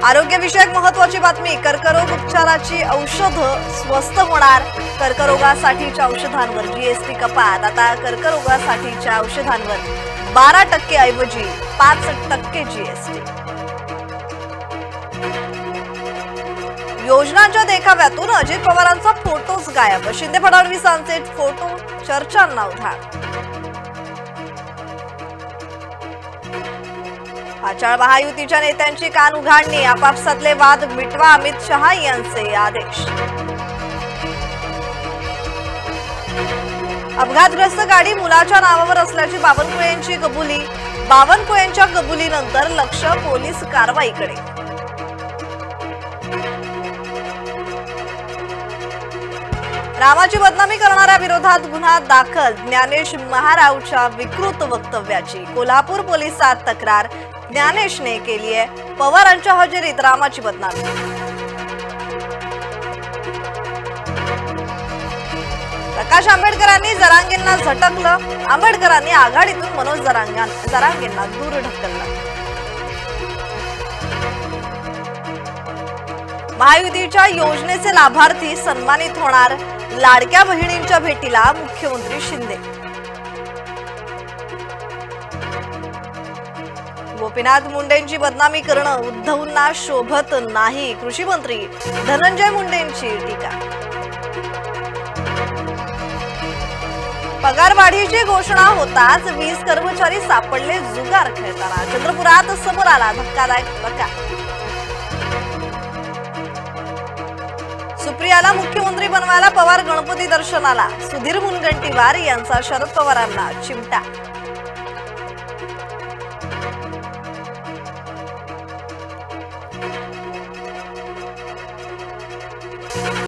आरोग्यविषयक महत्त्वाची बातमी। कर्करोग उपचाराची औषधं स्वस्त होणार। कर्करोगासाठीच्या औषधांवर जीएसटी कपात। आता कर्करोगासाठीच्या औषधांवर 12% ऐवजी 5% जीएसटी। योजनांच्या देखाव्यातून अजित पवारांचा फोटोच गायब। शिंदे फडणवीसांचे फोटो चर्चांना उधाण। आचार महायुतीच्या नेत्यांची कान उघाडणी। आपापसातले वाद मिटवा, अमित शहा यांचे आदेश। अपघातग्रस्त गाडी मुलाच्या नावावर असल्याची बावनकुळेंची कबुली। बावनकुळेंच्या कबुलीनंतर लक्ष पोलीस कारवाईकडे। रामाची बदनामी करणाऱ्या विरोधात गुन्हा दाखल। ज्ञानेश महारावच्या विकृत वक्तव्याची कोल्हापूर पोलिसात तक्रार। ज्ञानेशने केली आहे पवारांच्या हजेरीत रामाची बदनामी। प्रकाश आंबेडकरांनी जरांगेंना झटकलं। आंबेडकरांनी आघाडीतून मनोज जरांगेंना दूर ढकललं। महायुतीच्या योजनेचे लाभार्थी सन्मानित होणार। लाडक्या बहिणींच्या भेटीला मुख्यमंत्री शिंदे। गोपीनाथ मुंडेंची बदनामी करणं उद्धवना शोभत नाही। कृषी मंत्री धनंजय मुंडेंची टीका। पगारवाढीची घोषणा होताच 20 कर्मचारी सापडले जुगार खेळताना। चंद्रपुरात समोर आला धक्कादायक प्रकार। सुप्रियाला मुख्यमंत्री बनवायला पवार गणपती दर्शनाला। सुधीर मुनगंटीवार यांचा शरद पवारांना चिमटा।